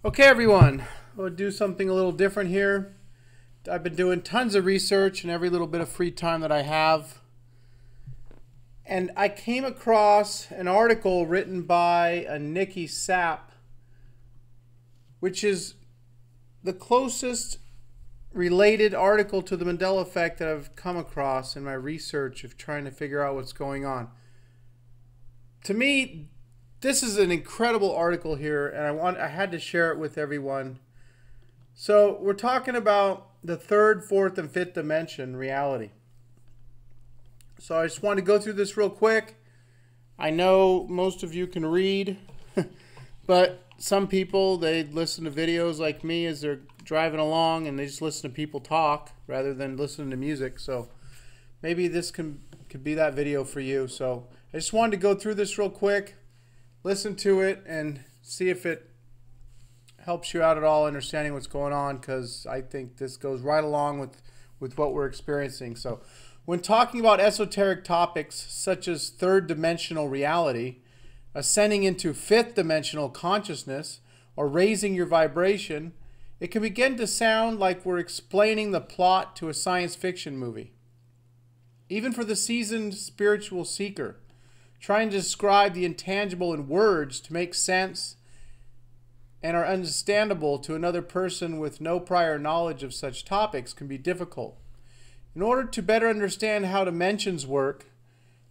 Okay, everyone, we'll do something a little different here. I've been doing tons of research in every little bit of free time that I have. And I came across an article written by a Nikki Sapp, which is the closest related article to the Mandela effect that I've come across in my research of trying to figure out what's going on. To me, this is an incredible article here, and I had to share it with everyone. So we're talking about the third, fourth, and fifth dimension reality. So I just want to go through this real quick. I know most of you can read, but some people, they listen to videos like me as they're driving along, and they just listen to people talk rather than listening to music. So maybe this could be that video for you. So I just wanted to go through this real quick, listen to it, and see if it helps you out at all understanding what's going on, because I think this goes right along with what we're experiencing. So when talking about esoteric topics such as third dimensional reality, ascending into fifth dimensional consciousness, or raising your vibration, it can begin to sound like we're explaining the plot to a science fiction movie. Even for the seasoned spiritual seeker, trying to describe the intangible in words to make sense and are understandable to another person with no prior knowledge of such topics can be difficult. In order to better understand how dimensions work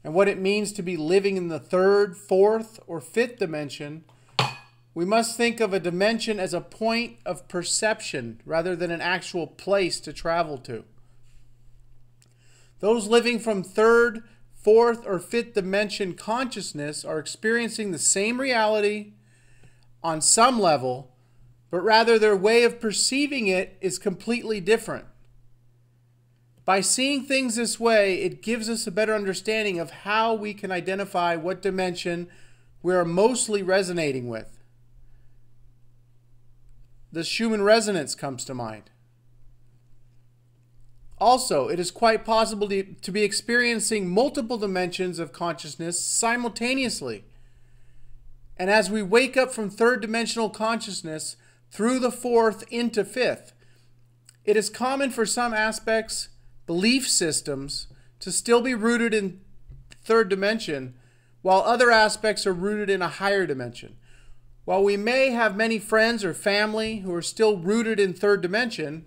and what it means to be living in the third, fourth, or fifth dimension, we must think of a dimension as a point of perception rather than an actual place to travel to. Those living from third, fourth, or fifth dimension consciousness are experiencing the same reality on some level, but rather their way of perceiving it is completely different. By seeing things this way, it gives us a better understanding of how we can identify what dimension we are mostly resonating with. The Schumann resonance comes to mind. Also, it is quite possible to be experiencing multiple dimensions of consciousness simultaneously. And as we wake up from third dimensional consciousness through the fourth into fifth, it is common for some aspects, belief systems, to still be rooted in third dimension, while other aspects are rooted in a higher dimension. While we may have many friends or family who are still rooted in third dimension,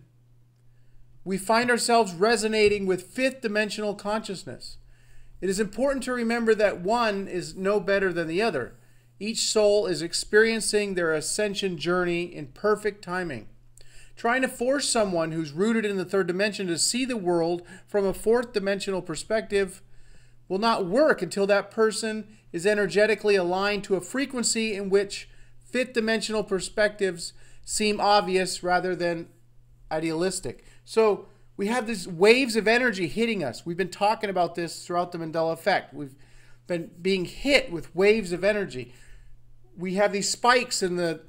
we find ourselves resonating with fifth dimensional consciousness. It is important to remember that one is no better than the other. Each soul is experiencing their ascension journey in perfect timing. Trying to force someone who's rooted in the third dimension to see the world from a fourth dimensional perspective will not work until that person is energetically aligned to a frequency in which fifth dimensional perspectives seem obvious rather than idealistic. So we have these waves of energy hitting us. We've been talking about this throughout the Mandela effect. We've been being hit with waves of energy. We have these spikes in the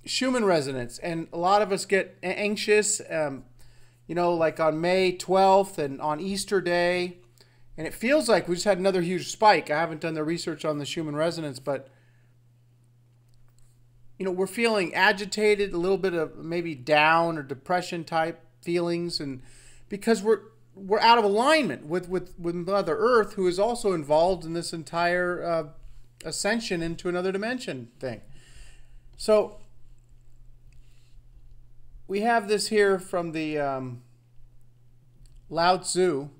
Schumann resonance, and a lot of us get anxious, like on May 12th and on Easter Day. And it feels like we just had another huge spike. I haven't done the research on the Schumann resonance, but we're feeling agitated, a little bit of maybe down or depression type feelings, and because we're out of alignment with Mother Earth, who is also involved in this entire ascension into another dimension thing. So we have this here from the Lao Tzu.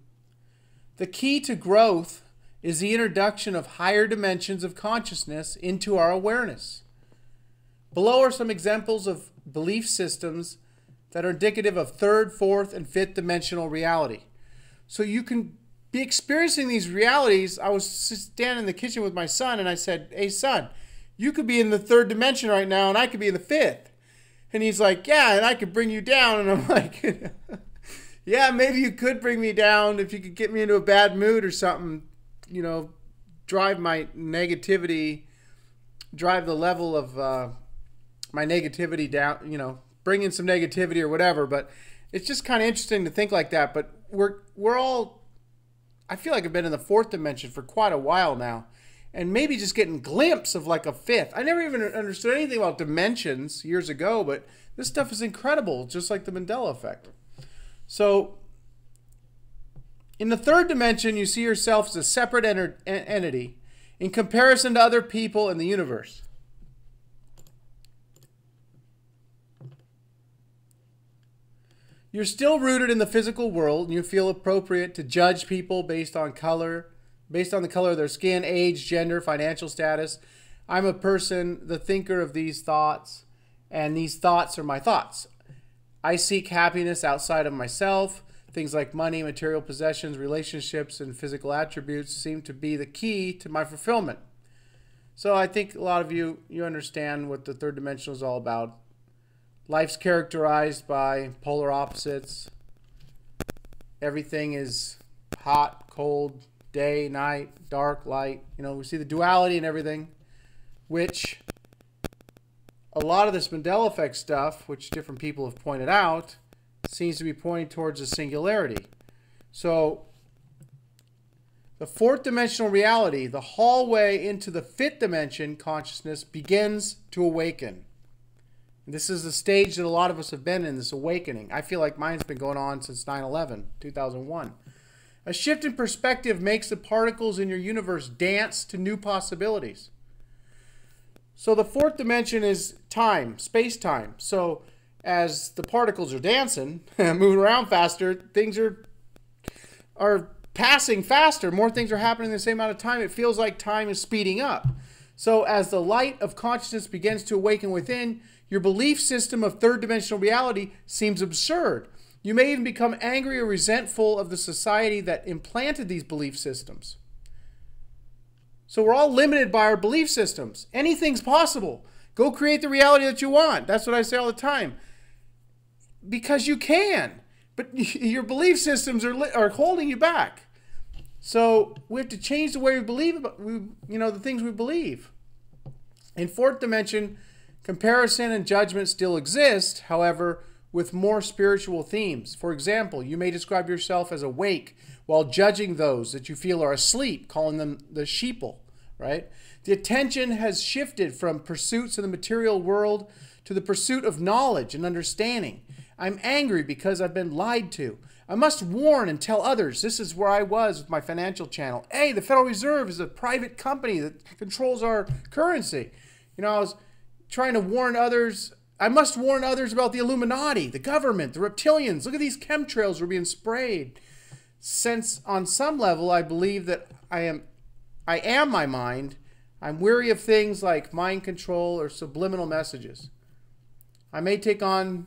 The key to growth is the introduction of higher dimensions of consciousness into our awareness. Below are some examples of belief systems that are indicative of third, fourth, and fifth dimensional reality. So you can be experiencing these realities. I was standing in the kitchen with my son, and I said, "Hey, son, you could be in the third dimension right now, and I could be in the fifth." And he's like, "Yeah, and I could bring you down." And I'm like, "Yeah, maybe you could bring me down if you could get me into a bad mood or something, drive my negativity, drive the level of my negativity down, bring in some negativity or whatever." But it's just kind of interesting to think like that. But we're all, I feel like I've been in the fourth dimension for quite a while now. and maybe just getting a glimpse of like a fifth. I never even understood anything about dimensions years ago, but this stuff is incredible, just like the Mandela effect. So in the third dimension, you see yourself as a separate entity in comparison to other people in the universe. You're still rooted in the physical world, and you feel appropriate to judge people based on color, based on the color of their skin, age, gender, financial status. I'm a person, the thinker of these thoughts, and these thoughts are my thoughts. I seek happiness outside of myself. Things like money, material possessions, relationships, and physical attributes seem to be the key to my fulfillment. So I think a lot of you understand what the third dimension is all about. Life's characterized by polar opposites. Everything is hot, cold, day, night, dark, light. You know, we see the duality in everything, which a lot of this Mandela effect stuff, which different people have pointed out, seems to be pointing towards a singularity. So the fourth dimensional reality, the hallway into the fifth dimension consciousness, begins to awaken. This is the stage that a lot of us have been in, this awakening. I feel like mine's been going on since 9/11, 2001. A shift in perspective makes the particles in your universe dance to new possibilities. So the fourth dimension is time, space-time. So as the particles are dancing, moving around faster, things are passing faster. More things are happening in the same amount of time. It feels like time is speeding up. So as the light of consciousness begins to awaken within, your belief system of third dimensional reality seems absurd. You may even become angry or resentful of the society that implanted these belief systems. So we're all limited by our belief systems. Anything's possible. Go create the reality that you want. That's what I say all the time. Because you can. But your belief systems are holding you back. So we have to change the way we believe about the things we believe. In fourth dimension, comparison and judgment still exist, however, with more spiritual themes. For example, you may describe yourself as awake while judging those that you feel are asleep, calling them the sheeple, right? The attention has shifted from pursuits in the material world to the pursuit of knowledge and understanding. I'm angry because I've been lied to. I must warn and tell others. This is where I was with my financial channel. Hey, the Federal Reserve is a private company that controls our currency. You know, I was trying to warn others. I must warn others about the Illuminati, the government, the reptilians. Look at these chemtrails we're being sprayed. Since on some level I believe that I am my mind, I'm weary of things like mind control or subliminal messages. I may take on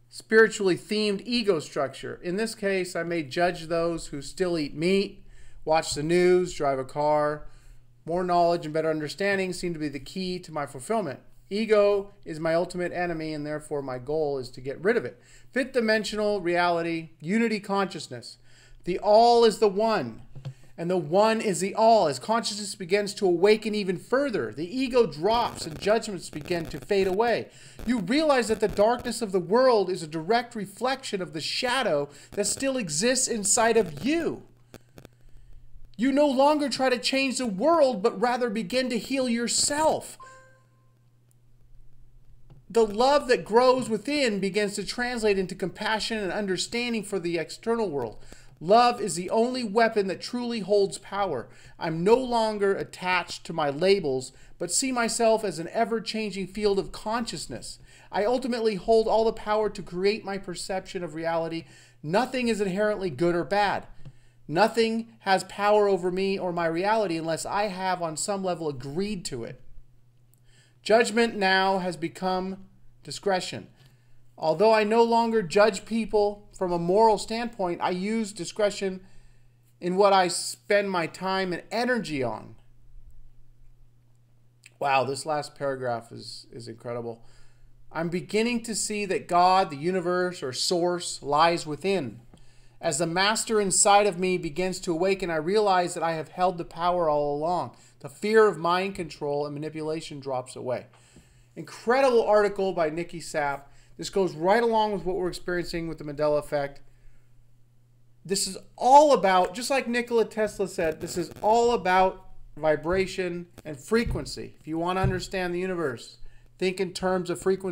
spiritually themed ego structure. In this case, I may judge those who still eat meat, watch the news, drive a car. More knowledge and better understanding seem to be the key to my fulfillment. Ego is my ultimate enemy, and therefore my goal is to get rid of it. Fifth dimensional reality, unity consciousness. The all is the one, and the one is the all. As consciousness begins to awaken even further, the ego drops and judgments begin to fade away. You realize that the darkness of the world is a direct reflection of the shadow that still exists inside of you. You no longer try to change the world, but rather begin to heal yourself. The love that grows within begins to translate into compassion and understanding for the external world. Love is the only weapon that truly holds power. I'm no longer attached to my labels, but see myself as an ever-changing field of consciousness. I ultimately hold all the power to create my perception of reality. Nothing is inherently good or bad. Nothing has power over me or my reality unless I have on some level agreed to it. Judgment now has become discretion. Although I no longer judge people from a moral standpoint, I use discretion in what I spend my time and energy on. Wow, this last paragraph is incredible. I'm beginning to see that God, the universe, or source, lies within. As the master inside of me begins to awaken, I realize that I have held the power all along. The fear of mind control and manipulation drops away. Incredible article by Nikki Sapp. This goes right along with what we're experiencing with the Mandela effect. This is all about, just like Nikola Tesla said, this is all about vibration, and frequency. If you want to understand the universe, think in terms of frequency.